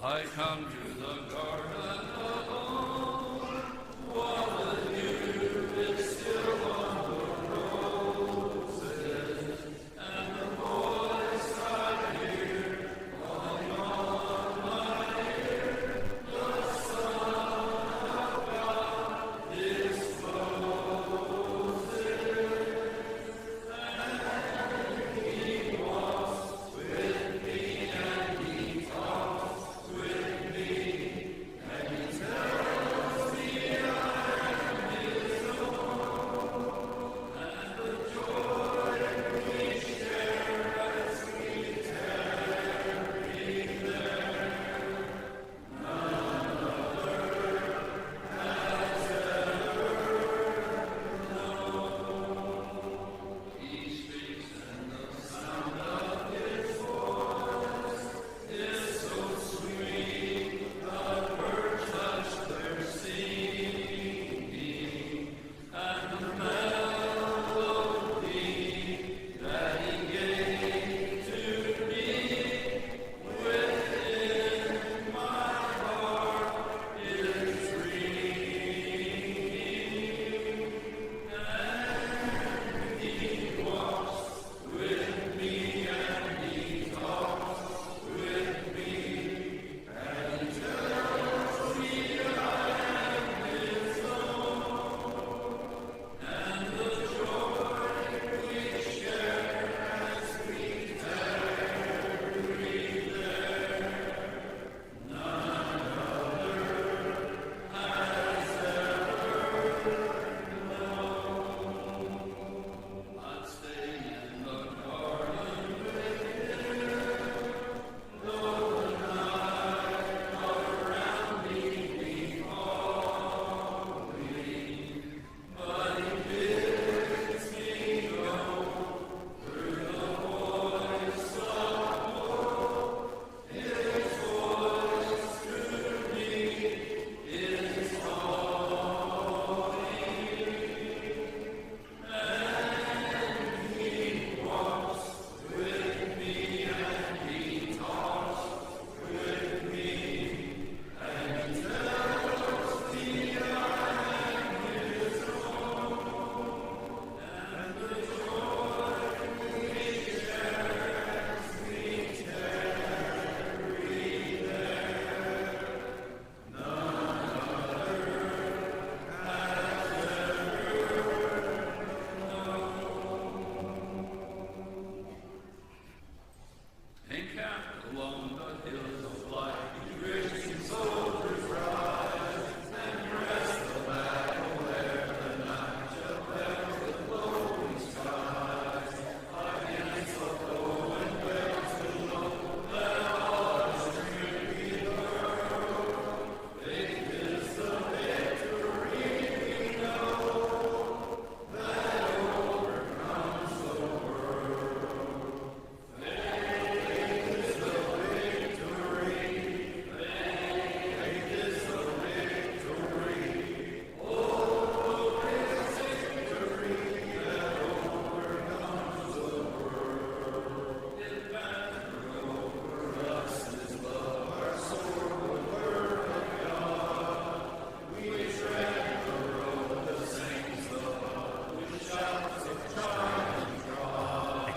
I come to the garden alone, while the dew is still on the roses, and the voice I hear calling on my ear, the Son of God discloses, and He walks with me and He talks with me.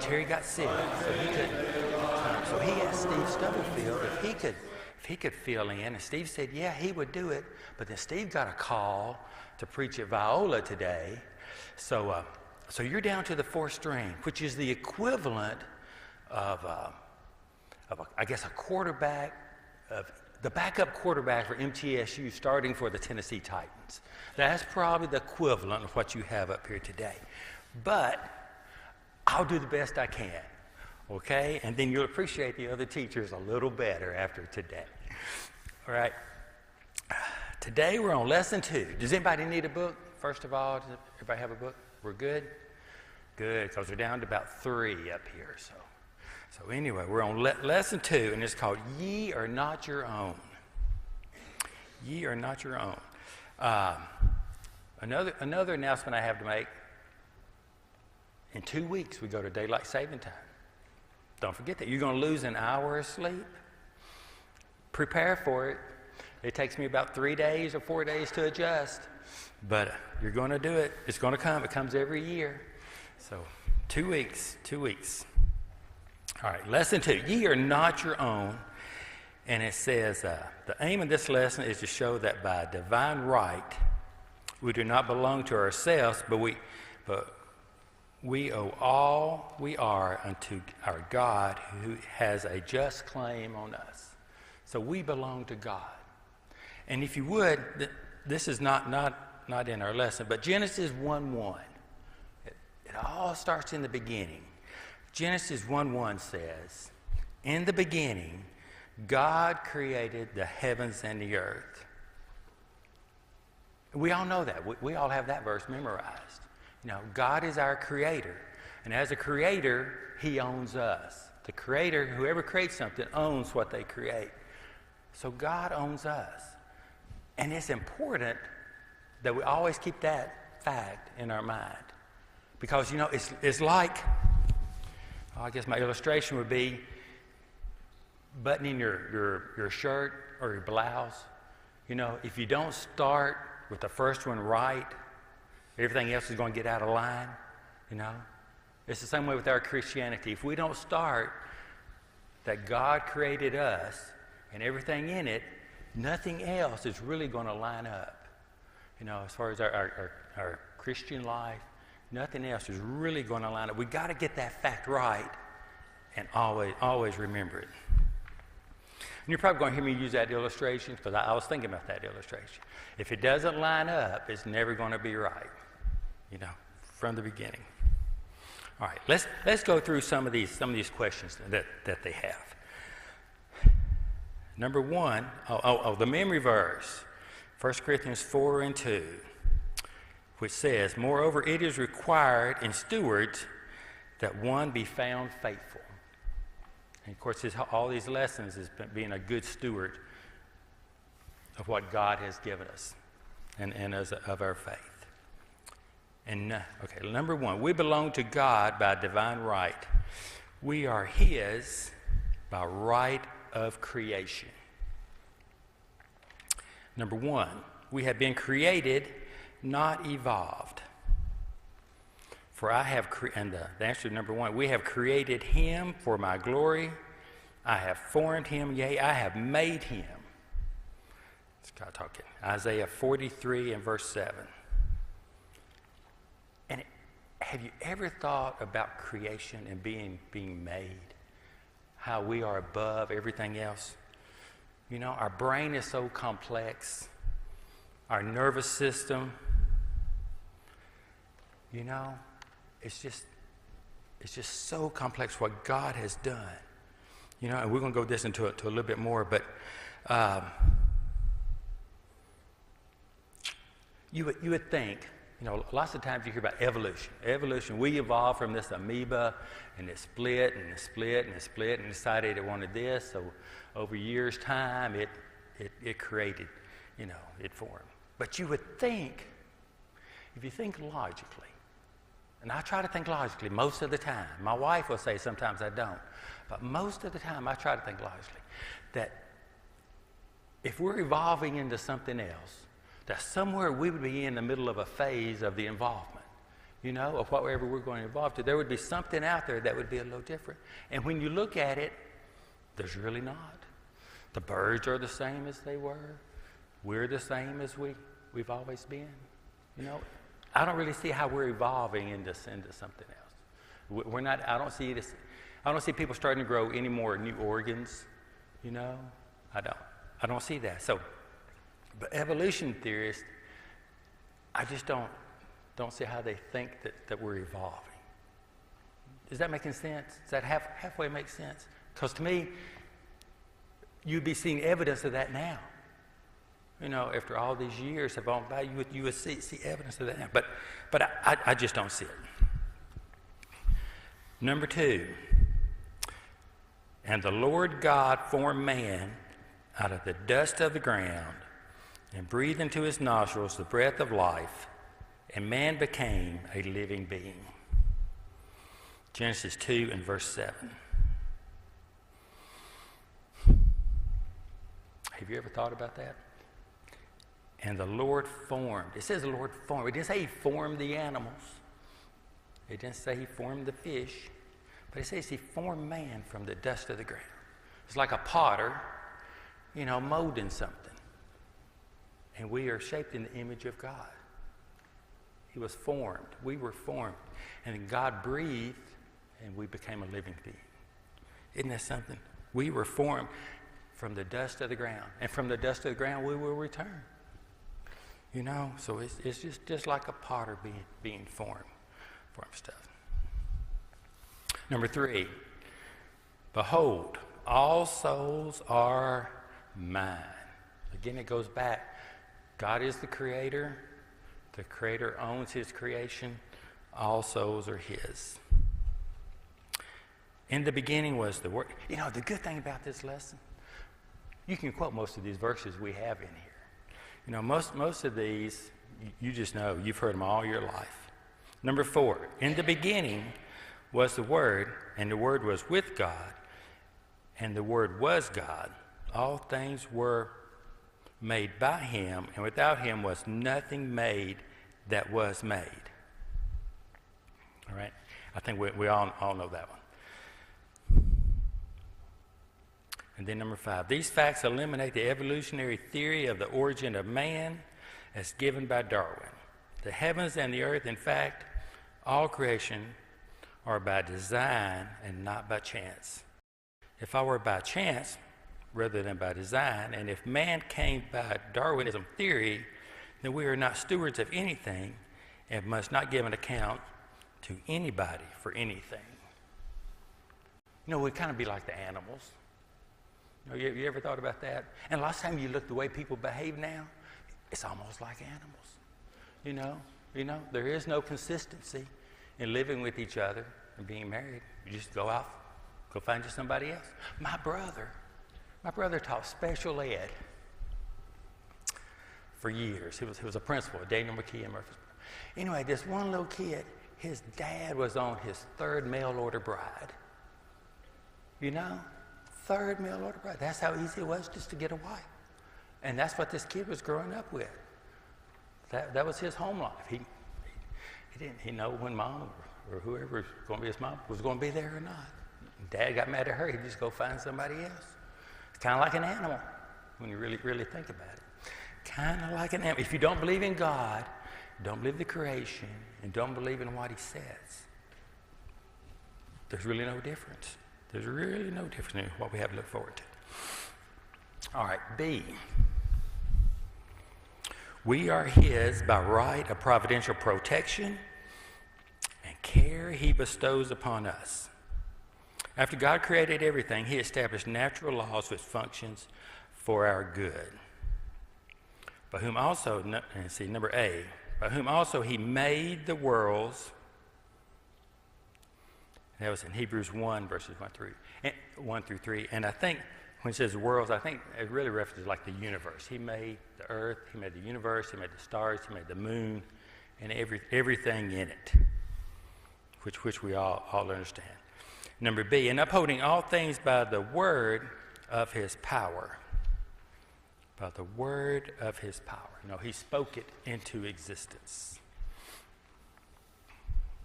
Terry got sick, so he couldn't come. So he asked Steve Stubblefield if he could fill in, and Steve said, yeah, he would do it. But then Steve got a call to preach at Viola today. So you're down to the fourth string, which is the equivalent of I guess, a quarterback, of the backup quarterback for MTSU starting for the Tennessee Titans. That's probably the equivalent of what you have up here today. But I'll do the best I can, okay? And then you'll appreciate the other teachers a little better after today. All right. Today we're on lesson 2. Does anybody need a book? First of all, does everybody have a book? We're good? Good, because we're down to about 3 up here. So anyway, we're on lesson 2, and it's called Ye Are Not Your Own. Ye Are Not Your Own. Another announcement I have to make. In 2 weeks, we go to daylight saving time. Don't forget that. You're going to lose an hour of sleep. Prepare for it. It takes me about 3 days or 4 days to adjust, but you're going to do it. It's going to come. It comes every year. So 2 weeks, 2 weeks. All right, lesson 2. Ye are not your own. And it says, the aim of this lesson is to show that by divine right, we do not belong to ourselves, but we owe all we are unto our God, who has a just claim on us. So we belong to God. And if you would, this is not in our lesson, but Genesis 1:1. It all starts in the beginning. Genesis 1:1 says, in the beginning, God created the heavens and the earth. We all know that. We all have that verse memorized. You know, God is our creator. And as a creator, he owns us. The creator, whoever creates something, owns what they create. So God owns us. And it's important that we always keep that fact in our mind. Because, you know, it's like, I guess my illustration would be buttoning your shirt or your blouse. You know, if you don't start with the first one right, everything else is going to get out of line, you know. It's the same way with our Christianity. If we don't start that God created us and everything in it, nothing else is really going to line up. You know, as far as our Christian life, nothing else is really going to line up. We got to get that fact right and always remember it. And you're probably going to hear me use that illustration because I was thinking about that illustration. If it doesn't line up, it's never going to be right, you know, from the beginning. All right, let's go through some of these questions that they have. Number 1, the memory verse, 1 Corinthians 4:2, which says, moreover, it is required in stewards that one be found faithful. And of course, all these lessons is being a good steward of what God has given us and of our faith. And okay, number 1, we belong to God by divine right. We are his by right of creation. Number 1, we have been created, not evolved. For I have, and the answer to number 1, we have created him for my glory. I have formed him, yea, I have made him. It's God talking. Isaiah 43 and verse 7. And have you ever thought about creation and being made? How we are above everything else? You know, our brain is so complex. Our nervous system, you know, it's just so complex what God has done. You know, and we're going to go this into a little bit more, but you would think, you know, lots of times you hear about evolution. Evolution, we evolved from this amoeba, and it split, and it split, and it split, and decided it wanted this. So over years' time, it created, you know, it formed. But you would think, if you think logically, and I try to think logically most of the time. My wife will say sometimes I don't. But most of the time I try to think logically. That if we're evolving into something else, that somewhere we would be in the middle of a phase of the involvement. of whatever we're going to evolve to. There would be something out there that would be a little different. And when you look at it, there's really not. The birds are the same as they were. We're the same as we've always been. I don't really see how we're evolving into something else. We're not. I don't see people starting to grow any more new organs. I don't see that. So, but evolution theorists, I just don't see how they think that we're evolving. Is that making sense? Does that halfway make sense? Because to me, you'd be seeing evidence of that now. After all these years have gone by, you would see evidence of that now. But I just don't see it. Number 2, and the Lord God formed man out of the dust of the ground and breathed into his nostrils the breath of life, and man became a living being. Genesis 2 and verse 7. Have you ever thought about that? And the Lord formed. It says the Lord formed. It didn't say he formed the animals. It didn't say he formed the fish. But it says he formed man from the dust of the ground. It's like a potter, molding something. And we are shaped in the image of God. He was formed. We were formed. And then God breathed, and we became a living being. Isn't that something? We were formed from the dust of the ground. And from the dust of the ground, we will return. So it's just like a potter being formed stuff. Number 3, behold, all souls are mine. Again, it goes back. God is the creator. The creator owns his creation. All souls are his. In the beginning was the Word. The good thing about this lesson, you can quote most of these verses we have in here. Most of these, you just know. You've heard them all your life. Number 4, in the beginning was the Word, and the Word was with God, and the Word was God. All things were made by him, and without him was nothing made that was made. All right? I think we all know that one. And then number 5, these facts eliminate the evolutionary theory of the origin of man as given by Darwin. The heavens and the earth, in fact, all creation are by design and not by chance. If I were by chance rather than by design, and if man came by Darwinism theory, then we are not stewards of anything and must not give an account to anybody for anything. We'd kind of be like the animals. You ever thought about that? And a lot of times you look the way people behave now, it's almost like animals. There is no consistency in living with each other and being married. You just go out, go find you somebody else. My brother taught special ed for years. He was a principal at Daniel McKee in Murfreesboro. Anyway, this one little kid, his dad was on his 3rd mail order bride. 3rd mail order bride. That's how easy it was just to get a wife. And that's what this kid was growing up with. That was his home life. He didn't know when mom or whoever was going to be his mom was going to be there or not. Dad got mad at her. He'd just go find somebody else. It's kind of like an animal when you really, really think about it. Kind of like an animal. If you don't believe in God, don't believe the creation, and don't believe in what he says, there's really no difference. There's really no difference in what we have to look forward to. All right, B. We are his by right of providential protection and care he bestows upon us. After God created everything, he established natural laws which functions for our good. By whom also, number A, by whom also he made the worlds. That was in Hebrews 1, verses 1 through 3. And I think when it says worlds, I think it really references like the universe. He made the earth, he made the universe, he made the stars, he made the moon, and everything in it, which we all understand. Number B, and upholding all things by the word of his power. By the word of his power. He spoke it into existence.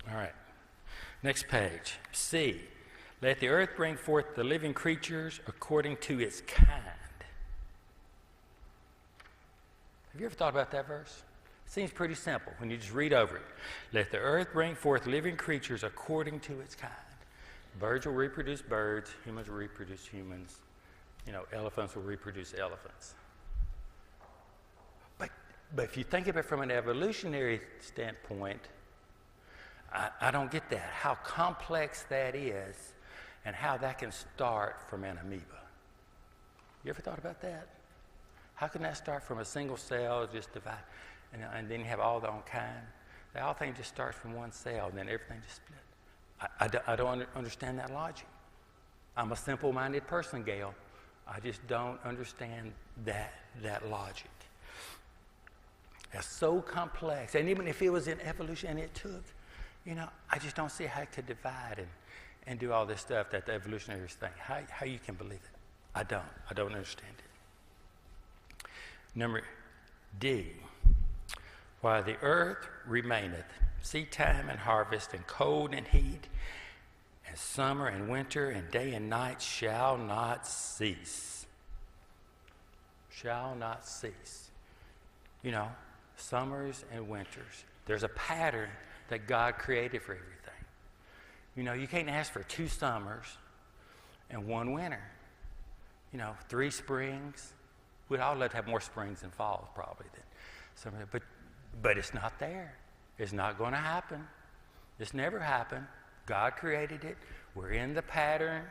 All right. Next page. C. Let the earth bring forth the living creatures according to its kind. Have you ever thought about that verse? It seems pretty simple when you just read over it. Let the earth bring forth living creatures according to its kind. Birds will reproduce birds. Humans will reproduce humans. Elephants will reproduce elephants. But if you think of it from an evolutionary standpoint, I don't get that, how complex that is and how that can start from an amoeba. You ever thought about that? How can that start from a single cell, just divide, and then you have all their own kind? The whole thing just starts from one cell, and then everything just split. I don't understand that logic. I'm a simple-minded person, Gail. I just don't understand that logic. It's so complex, and even if it was in evolution and it took, I just don't see how it could divide and do all this stuff that the evolutionaries think. How you can believe it? I don't understand it. Number D. While the earth remaineth, seed time and harvest, and cold and heat, and summer and winter, and day and night shall not cease. Shall not cease. Summers and winters. There's a pattern that God created for everything. You can't ask for 2 summers and 1 winter. 3 springs. We'd all love to have more springs and falls probably than summer, but it's not there. It's not going to happen. It's never happened. God created it. We're in the pattern,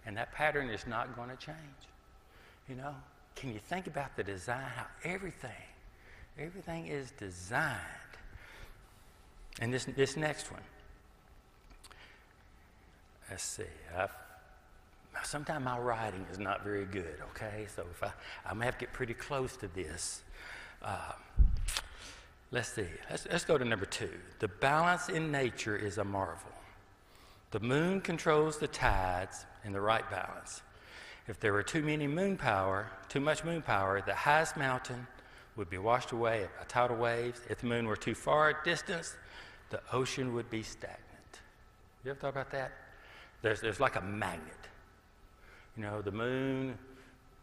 and that pattern is not going to change. Can you think about the design, how everything is designed? And this next one. Let's see. Sometimes my writing is not very good, okay? So I'm going to have to get pretty close to this. Let's see. Let's go to number 2. The balance in nature is a marvel. The moon controls the tides in the right balance. If there were too much moon power, the highest mountain would be washed away by tidal waves. If the moon were too far distance, the ocean would be stagnant. You ever thought about that? There's like a magnet. The moon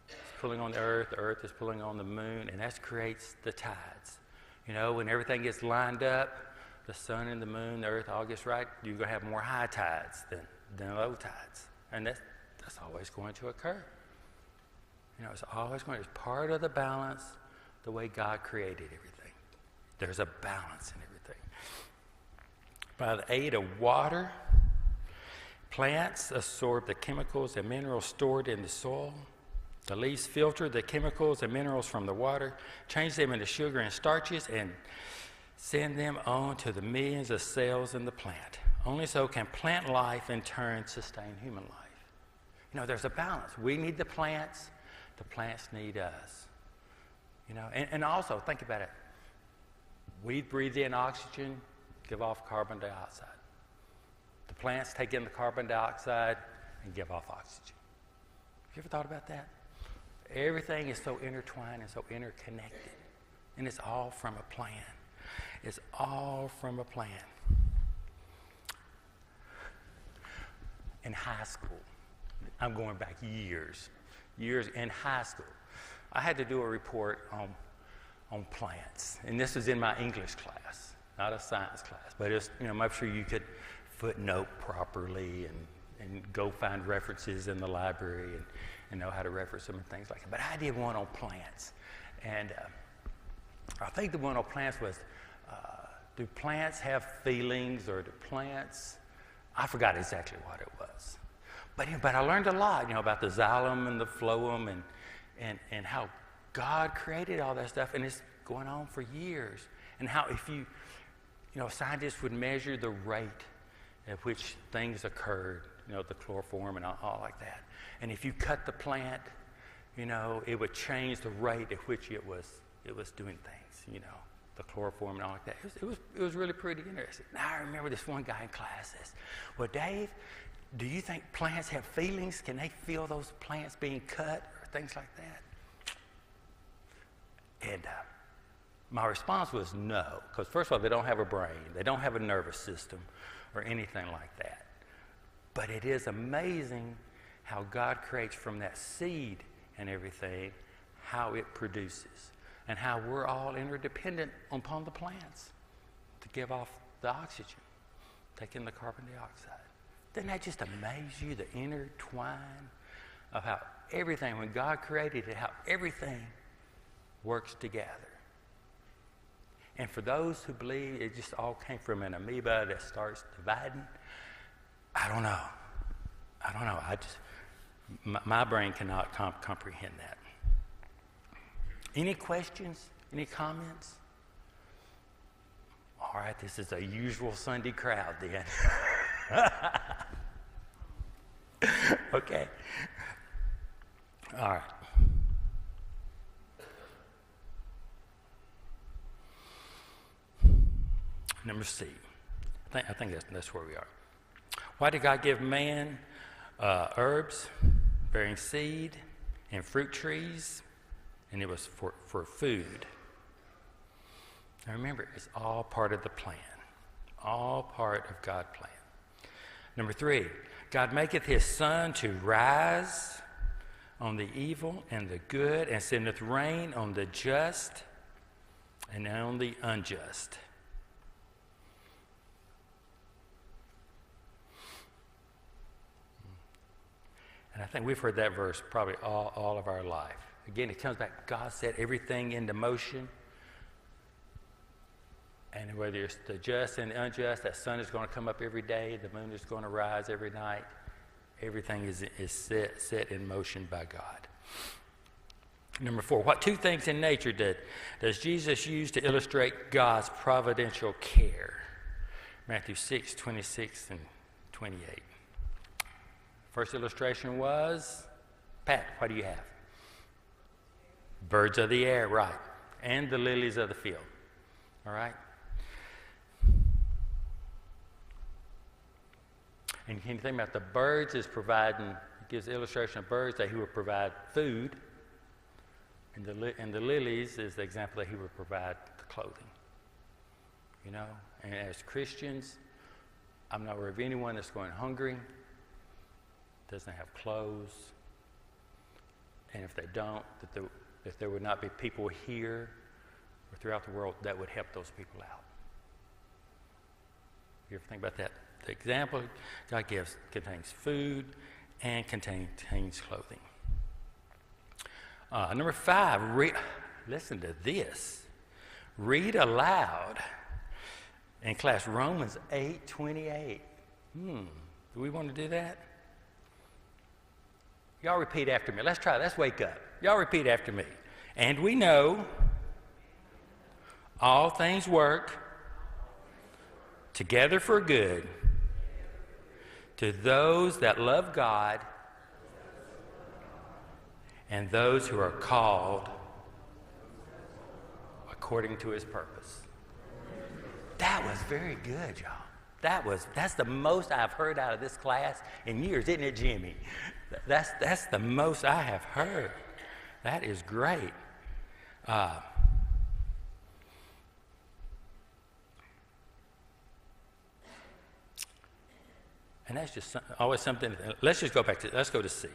is pulling on the earth is pulling on the moon, and that creates the tides. When everything gets lined up, the sun and the moon, the earth all gets right, you're going to have more high tides than low tides. And that's always going to occur. It's always going to, it's part of the balance, the way God created everything. There's a balance in everything. By the aid of water, plants absorb the chemicals and minerals stored in the soil. The leaves filter the chemicals and minerals from the water, change them into sugar and starches, and send them on to the millions of cells in the plant. Only so can plant life in turn sustain human life. There's a balance. We need the plants need us. And also, think about it. We breathe in oxygen, give off carbon dioxide. The plants take in the carbon dioxide and give off oxygen. Have you ever thought about that? Everything is so intertwined and so interconnected. And it's all from a plan. It's all from a plan. In high school, I'm going back years in high school, I had to do a report on plants. And this was in my English class, not a science class. But it was, make sure you could footnote properly and go find references in the library and know how to reference them and things like that. But I did one on plants. And I think the one on plants was, do plants have feelings, or do plants, I forgot exactly what it was. But I learned a lot, about the xylem and the phloem and how God created all that stuff, and it's going on for years. And how if scientists would measure the rate at which things occurred, the chloroform and all like that. And if you cut the plant, it would change the rate at which it was doing things, the chloroform and all like that. It was really pretty interesting. Now I remember this one guy in class says, well, Dave, do you think plants have feelings? Can they feel those plants being cut or things like that? And My response was no, because first of all, they don't have a brain, they don't have a nervous system or anything like that. But it is amazing how God creates from that seed and everything, how it produces, and how we're all interdependent upon the plants to give off the oxygen, take in the carbon dioxide. Doesn't that just amaze you, the intertwine of how everything, when God created it, how everything works together? And for those who believe it just all came from an amoeba that starts dividing, I don't know. My brain cannot comprehend that. Any questions? Any comments? All right, this is a usual Sunday crowd then. Okay. All right. Number C. I think that's where we are. Why did God give man herbs bearing seed and fruit trees? And it was for food. Now remember, it's all part of the plan. All part of God's plan. Number 3, God maketh his sun to rise on the evil and the good, and sendeth rain on the just and on the unjust. And I think we've heard that verse probably all of our life. Again, it comes back, God set everything into motion. And whether it's the just and the unjust, that sun is going to come up every day, the moon is going to rise every night. Everything is set in motion by God. Number 4, what 2 things in nature does Jesus use to illustrate God's providential care? Matthew 6:26 and 28. First illustration was, Pat, what do you have? Birds of the air, right. And the lilies of the field. All right? And can you think about the birds is providing, it gives the illustration of birds that he will provide food. And the lilies is the example that he will provide the clothing. You know? And as Christians, I'm not aware of anyone that's going hungry, doesn't have clothes. And if they don't, if there would not be people here or throughout the world that would help those people out. You ever think about that? The example God gives contains food and contains clothing. Number 5, listen to this. Read aloud in class Romans 8:28. Do we want to do that? Y'all repeat after me. Let's try. Let's wake up. Y'all repeat after me. And we know all things work together for good to those that love God and those who are called according to his purpose. That was very good, y'all. That's the most I've heard out of this class in years, isn't it, Jimmy? That's the most I have heard. That is great. And that's just always something. Let's go to C.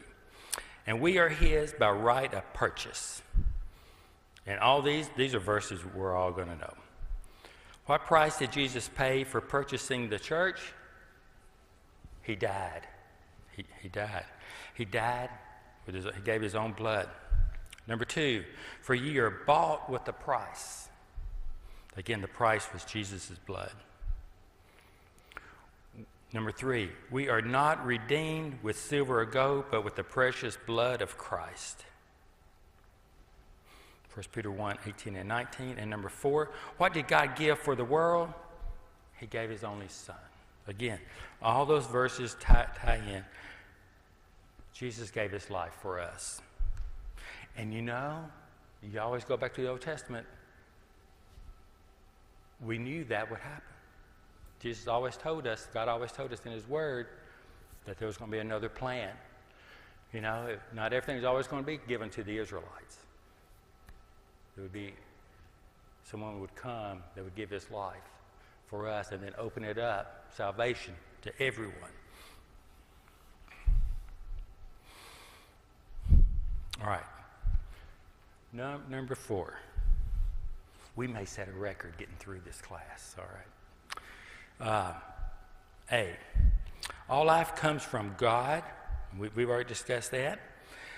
And we are his by right of purchase. And all these are verses we're all going to know. What price did Jesus pay for purchasing the church? He died. He died. He died. He gave his own blood. Number 2, for ye are bought with a price. Again, the price was Jesus' blood. Number 3, we are not redeemed with silver or gold, but with the precious blood of Christ. 1 Peter 1:18 and 19. And number 4, what did God give for the world? He gave his only son. Again, all those verses tie in. Jesus gave his life for us. And you know, you always go back to the Old Testament. We knew that would happen. Jesus always told us, God always told us in his word that there was going to be another plan. You know, not everything is always going to be given to the Israelites. There would be someone would come that would give his life for us and then open it up, salvation to everyone. All right. Number 4. We may set a record getting through this class, all right. A, all life comes from God. We've already discussed that.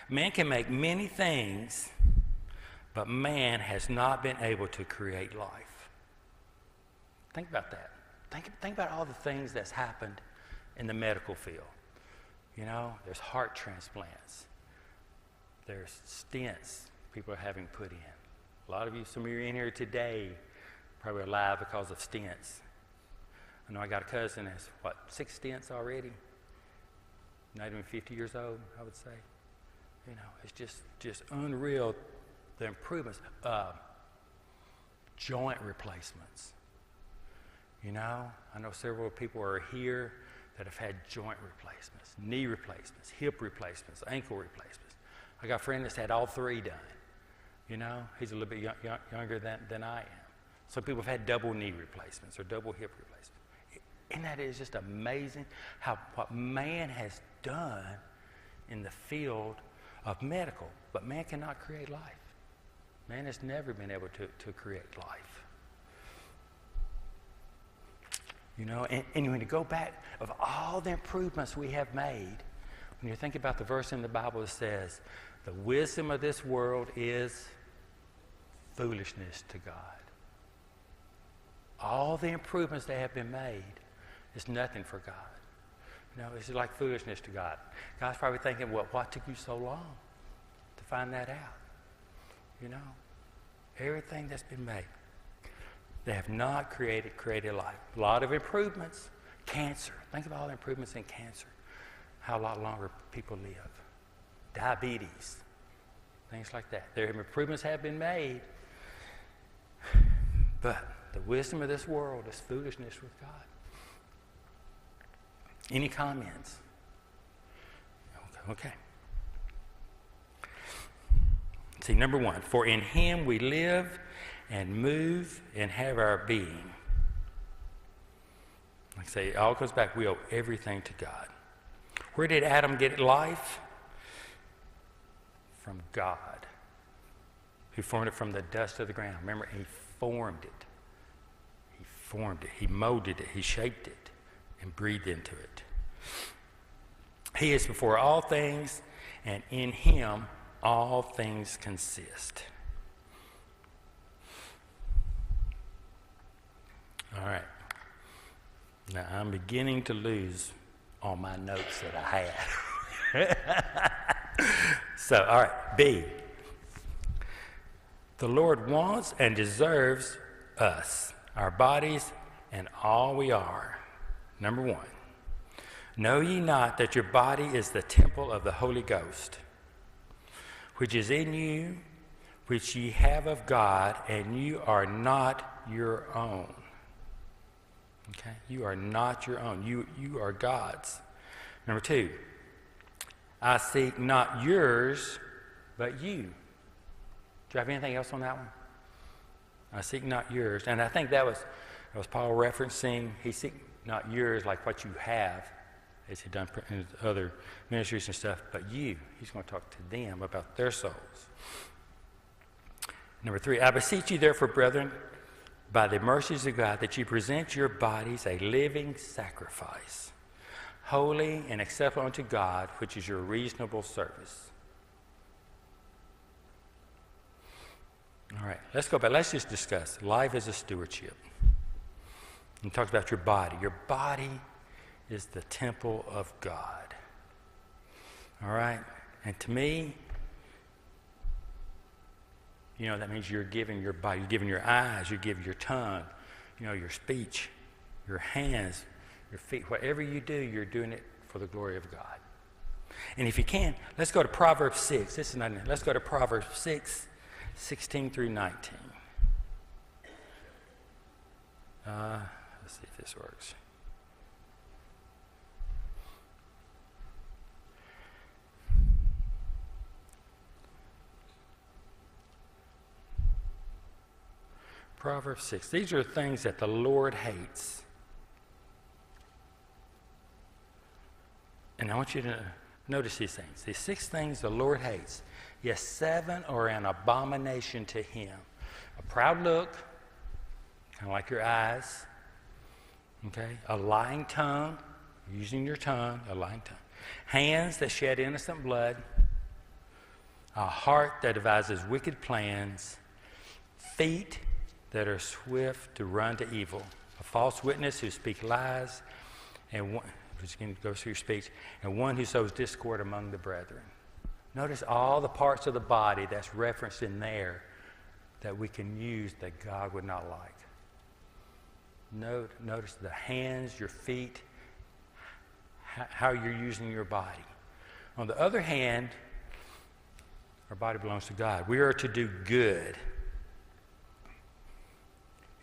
Man can make many things, but man has not been able to create life. Think about that. Think about all the things that's happened in the medical field. You know, there's heart transplants. There's stents people are having put in. A lot of you, some of you are in here today, probably alive because of stents. I know I got a cousin that's, 6 stents already? Not even 50 years old, I would say. You know, it's just unreal, the improvements. Joint replacements. You know, I know several people are here that have had joint replacements, knee replacements, hip replacements, ankle replacements. I got a friend that's had all 3 done. You know, he's a little bit younger than I am. Some people have had double knee replacements or double hip replacements. And that is just amazing what man has done in the field of medical. But man cannot create life. Man has never been able to create life. You know, and when you go back of all the improvements we have made, when you think about the verse in the Bible that says, the wisdom of this world is foolishness to God. All the improvements that have been made is nothing for God. You know, it's like foolishness to God. God's probably thinking, well, what took you so long to find that out? You know, everything that's been made. They have not created life. A lot of improvements. Cancer. Think of all the improvements in cancer. How a lot longer people live. Diabetes. Things like that. Their improvements have been made. But the wisdom of this world is foolishness with God. Any comments? Okay. See, number 1, for in him we live and move and have our being. Like I say, it all goes back. We owe everything to God. Where did Adam get life? From God, who formed it from the dust of the ground. Remember, he formed it. He formed it. He molded it. He shaped it and breathed into it. He is before all things, and in him all things consist. All right. Now, I'm beginning to lose all my notes that I had. So, all right, B. The Lord wants and deserves us, our bodies, and all we are. Number 1. Know ye not that your body is the temple of the Holy Ghost, which is in you, which ye have of God, and you are not your own. Okay? You are not your own. You are God's. Number 2. I seek not yours, but you. Do you have anything else on that one? I seek not yours. And I think that was Paul referencing, he seek not yours like what you have, as he'd done in other ministries and stuff, but you. He's going to talk to them about their souls. Number 3, I beseech you therefore, brethren, by the mercies of God, that you present your bodies a living sacrifice, holy and acceptable unto God, which is your reasonable service. All right, let's go back. Let's just discuss life as a stewardship. He talks about your body. Your body is the temple of God. All right? And to me, you know, that means you're giving your body, you're giving your eyes, you're giving your tongue, you know, your speech, your hands, your feet. Whatever you do, you're doing it for the glory of God. And if you can, let's go to Proverbs 6. This is not, let's go to Proverbs 6, 16 through 19. Let's see if this works. Proverbs 6. These are things that the Lord hates. And I want you to notice these things. These 6 things the Lord hates. Yes, 7 are an abomination to him. A proud look, kind of like your eyes. Okay? A lying tongue, using your tongue, a lying tongue. Hands that shed innocent blood. A heart that devises wicked plans. Feet that are swift to run to evil. A false witness who speaks lies, and one, which goes through your speech, and one who sows discord among the brethren. Notice all the parts of the body that's referenced in there that we can use that God would not like. Notice the hands, your feet, how you're using your body. On the other hand, our body belongs to God. We are to do good.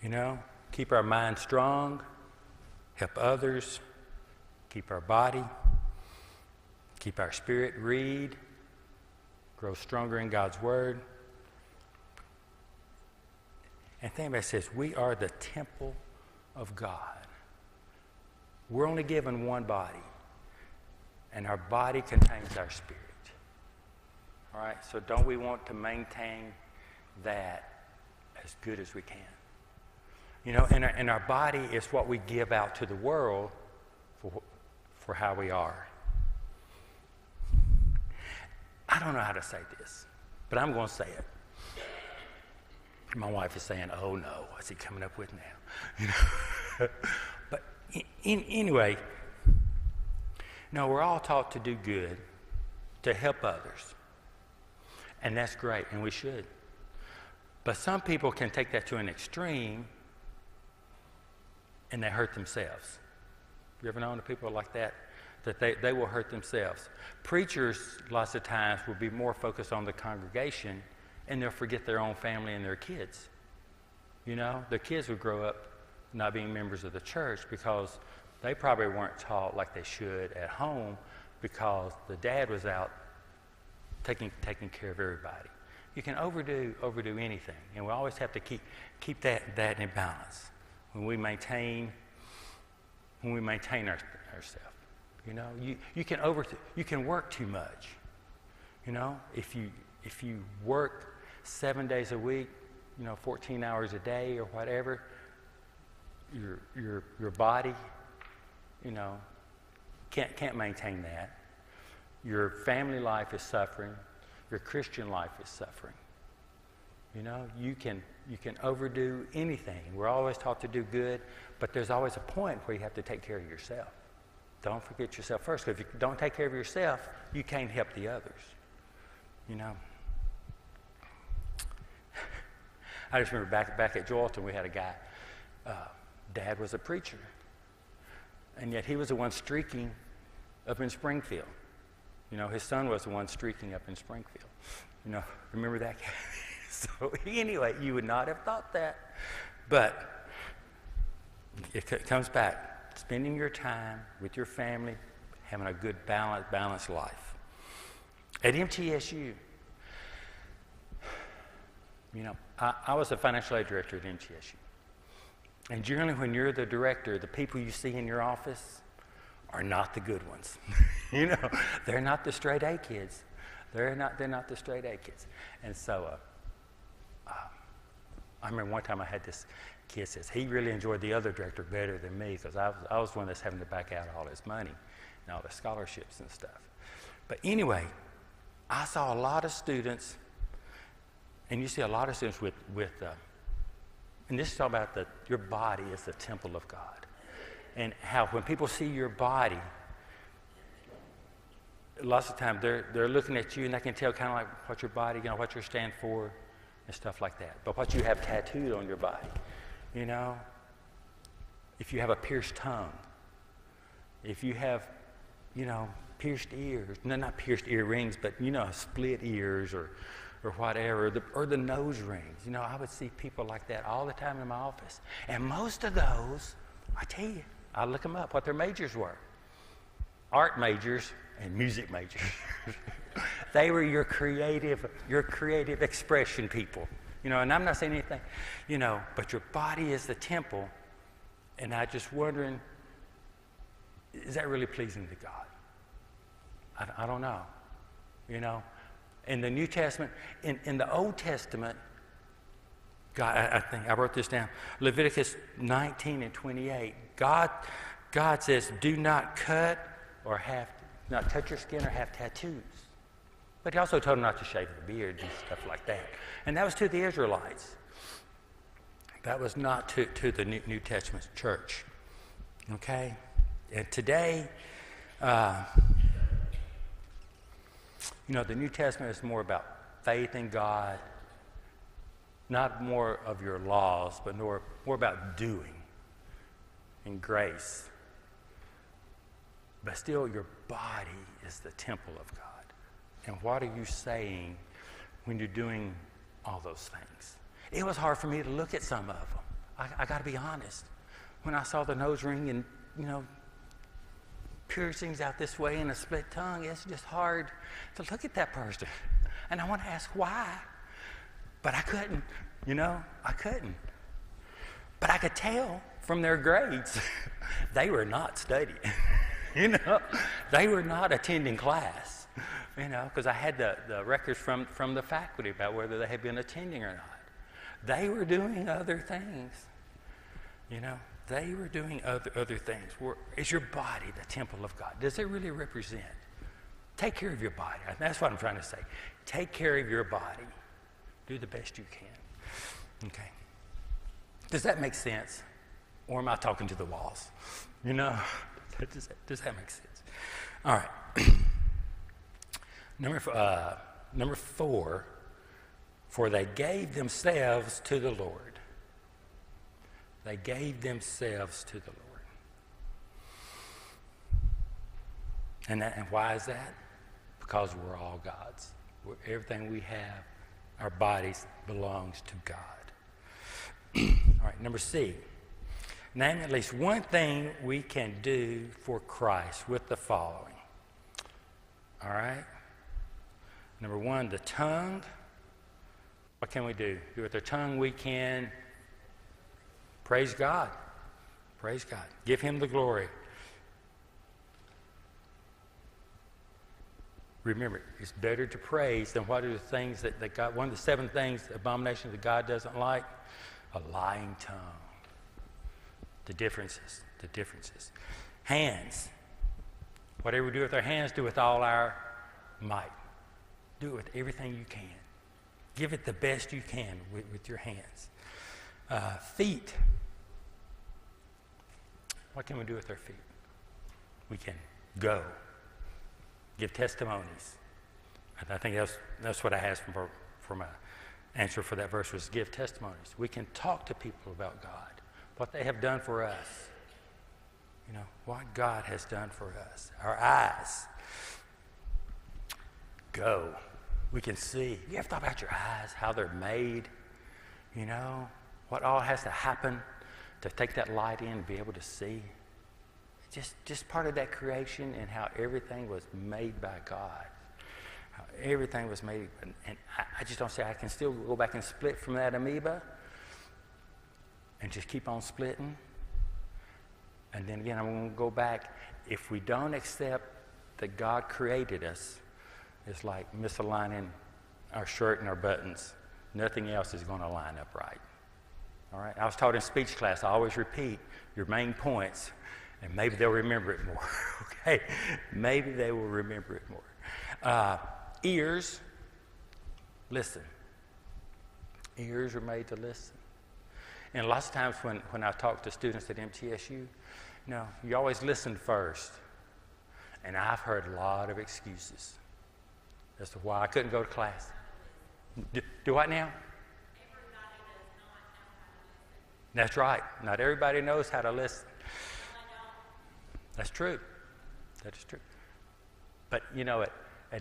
You know, keep our mind strong, help others, keep our body, keep our spirit, read, grow stronger in God's word. And think about it, says we are the temple of God. We're only given one body, and our body contains our spirit. All right, so don't we want to maintain that as good as we can? You know, and our body is what we give out to the world for how we are. I don't know how to say this, but I'm going to say it. My wife is saying, "Oh no, what's he coming up with now?" You know. But anyway, no, we're all taught to do good, to help others, and that's great, and we should. But some people can take that to an extreme, and they hurt themselves. You ever known people like that? That they will hurt themselves. Preachers, lots of times, will be more focused on the congregation, and they'll forget their own family and their kids. You know, their kids would grow up not being members of the church because they probably weren't taught like they should at home because the dad was out taking care of everybody. You can overdo anything, and we always have to keep that in balance when we maintain ourselves. You know, you can work too much. You know, if you work 7 days a week, you know, 14 hours a day or whatever, your body, you know, can't maintain that. Your family life is suffering. Your Christian life is suffering. You know, you can overdo anything. We're always taught to do good, but there's always a point where you have to take care of yourself. Don't forget yourself first, because if you don't take care of yourself, you can't help the others. You know. I just remember back at Joelton, we had a guy, dad was a preacher, and yet he was the one streaking up in Springfield. You know, his son was the one streaking up in Springfield. You know, remember that guy? So anyway, you would not have thought that. But it comes back, spending your time with your family, having a good balanced life. At MTSU, you know, I was a financial aid director at MTSU. And generally when you're the director, the people you see in your office are not the good ones. You know, they're not the straight A kids. They're not the straight A kids. And so I remember one time I had this kid says he really enjoyed the other director better than me because I was one that's having to back out all his money and all the scholarships and stuff. But anyway, I saw a lot of students, and you see a lot of students with and this is all about your body is the temple of God. And how when people see your body, lots of times they're looking at you and they can tell kind of like what your body, you know, what you stand for and stuff like that. But what you have tattooed on your body, you know, if you have a pierced tongue, if you have, you know, pierced ears, no, not pierced earrings, but, you know, split ears or whatever, or the nose rings. You know, I would see people like that all the time in my office. And most of those, I tell you, I look them up, what their majors were. Art majors and music majors. They were your creative expression people. You know, and I'm not saying anything, you know, but your body is the temple. And I'm just wondering, is that really pleasing to God? I don't know. You know, in the New Testament, in the Old Testament, God, I think I wrote this down. Leviticus 19 and 28. God says, do not cut or not touch your skin or have tattoos. But he also told them not to shave the beard and stuff like that. And that was to the Israelites. That was not to the New Testament church. Okay? And today, you know, the New Testament is more about faith in God, not more of your laws, but more about doing and grace. But still, your body is the temple of God. And what are you saying when you're doing all those things? It was hard for me to look at some of them. I got to be honest. When I saw the nose ring and, you know, piercings out this way and a split tongue, it's just hard to look at that person. And I want to ask why. But I couldn't, you know, I couldn't. But I could tell from their grades, they were not studying. You know, they were not attending class, you know, because I had the records from the faculty about whether they had been attending or not. They were doing other things, you know. They were doing other things. Is your body the temple of God? Does it really represent? Take care of your body. That's what I'm trying to say. Take care of your body. Do the best you can. Okay. Does that make sense? Or am I talking to the walls? You know, does that make sense? All right. Number 4, for they gave themselves to the Lord. They gave themselves to the Lord. And why is that? Because we're all God's. Everything we have, our bodies, belongs to God. All right, number C. Name at least one thing we can do for Christ with the following. All right? Number 1, the tongue. What can we do? With the tongue we can praise God. Praise God. Give him the glory. Remember, it's better to praise than what are the things that God, one of the 7 things, abominations that God doesn't like? A lying tongue. The differences. Hands. Whatever we do with our hands, do with all our might. Do it with everything you can. Give it the best you can with your hands. Feet. What can we do with our feet? We can go. Give testimonies. I think that's what I asked for my answer for that verse was give testimonies. We can talk to people about God, what they have done for us. You know, what God has done for us. Our eyes. Go. We can see. You ever thought about your eyes, how they're made? You know, what all has to happen to take that light in and be able to see? Just part of that creation and how everything was made by God. How everything was made. And I just don't say I can still go back and split from that amoeba and just keep on splitting. And then again, I'm going to go back. If we don't accept that God created us, it's like misaligning our shirt and our buttons. Nothing else is going to line up right. All right? I was taught in speech class, I always repeat your main points, and maybe they'll remember it more. Okay? Maybe they will remember it more. Ears, listen. Ears are made to listen. And lots of times when I talk to students at MTSU, you know, you always listen first. And I've heard a lot of excuses as to why I couldn't go to class. Do what now? That's right. Not everybody knows how to listen. That's true. That is true. But you know, at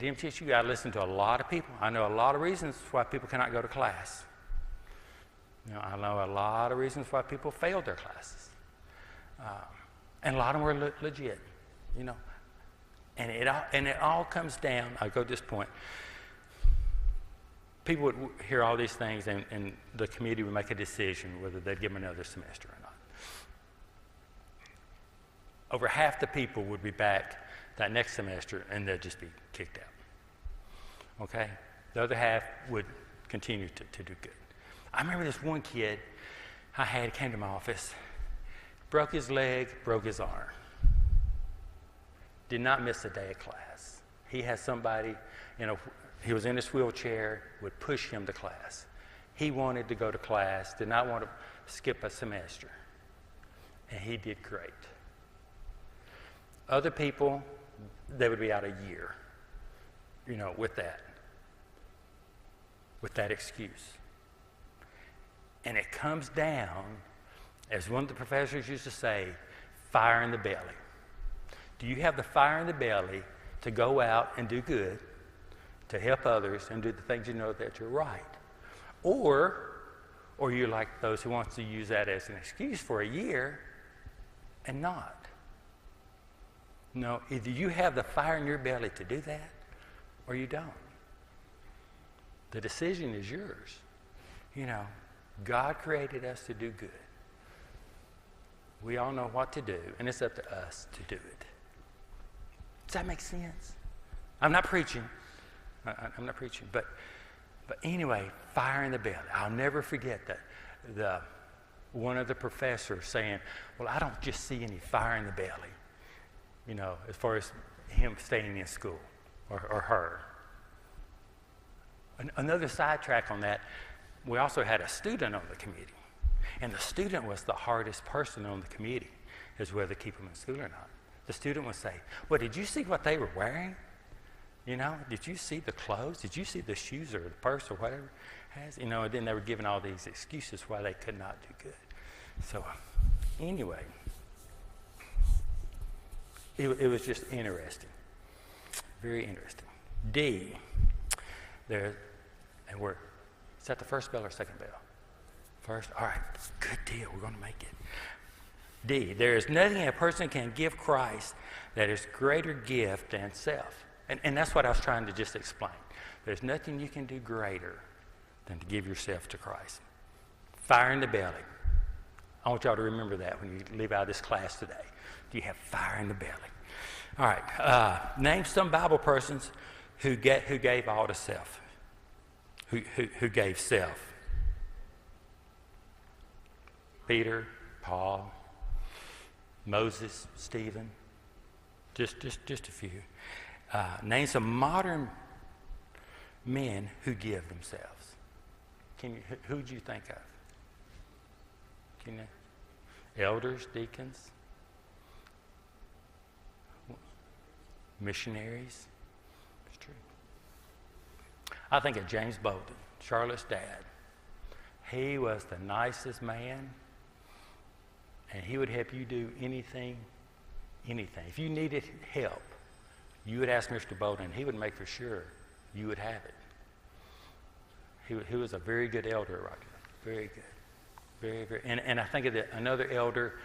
MTSU, I listen to a lot of people. I know a lot of reasons why people cannot go to class. You know, I know a lot of reasons why people failed their classes. And a lot of them were legit, you know. And it all comes down, I'll go to this point. people would hear all these things, and the committee would make a decision whether they'd give them another semester or not. Over half the people would be back that next semester, and they'd just be kicked out. Okay? The other half would continue to do good. I remember this one kid I had came to my office, broke his leg, broke his arm. Did not miss a day of class. He had somebody, he was in his wheelchair, would push him to class. He wanted to go to class, did not want to skip a semester. And he did great. Other people, they would be out a year, with that excuse. And it comes down, as one of the professors used to say, fire in the belly. Do you have the fire in the belly to go out and do good, to help others and do the things you know that you're right? Or you're like those who wants to use that as an excuse for a year and not. No, either you have the fire in your belly to do that or you don't. The decision is yours. God created us to do good. We all know what to do, and it's up to us to do it. Does that make sense? I'm not preaching. I'm not preaching. But anyway, fire in the belly. I'll never forget that one of the professors saying, well, I don't just see any fire in the belly, as far as him staying in school or her. Another sidetrack on that, we also had a student on the committee. And the student was the hardest person on the committee, is whether to keep them in school or not. The student would say, well, did you see what they were wearing? Did you see the clothes? Did you see the shoes or the purse or whatever it has? And then they were giving all these excuses why they could not do good. So anyway, it was just interesting. Very interesting. D, there, and is that the first bell or second bell? First? All right, good deal. We're going to make it. D, there is nothing a person can give Christ that is greater gift than self. And that's what I was trying to just explain. There's nothing you can do greater than to give yourself to Christ. Fire in the belly. I want y'all to remember that when you leave out of this class today. Do you have fire in the belly? All right. Name some Bible persons who gave all to self. Who gave self. Peter, Paul, Moses, Stephen, just a few. Name some modern men who give themselves. Who'd you think of? Elders, deacons, missionaries. It's true. I think of James Bolden, Charlotte's dad. He was the nicest man. And he would help you do anything. If you needed help, you would ask Mr. Bolden, and he would make for sure you would have it. He was a very good elder right there. Very good. Very, very. And I think of another elder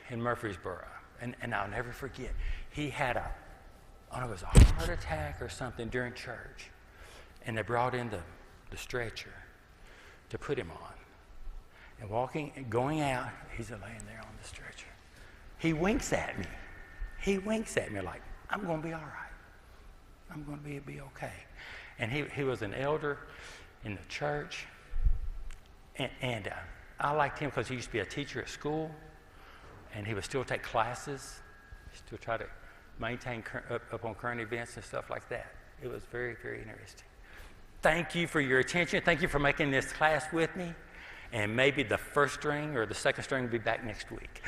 in Murfreesboro, and I'll never forget. He had it was a heart attack or something during church, and they brought in the stretcher to put him on. And going out, he's laying there on the stretcher. He winks at me. Like, I'm going to be all right. I'm going to be okay. And he was an elder in the church. And I liked him because he used to be a teacher at school. And he would still take classes. Still try to maintain up on current events and stuff like that. It was very, very interesting. Thank you for your attention. Thank you for making this class with me. And maybe the first string or the second string will be back next week.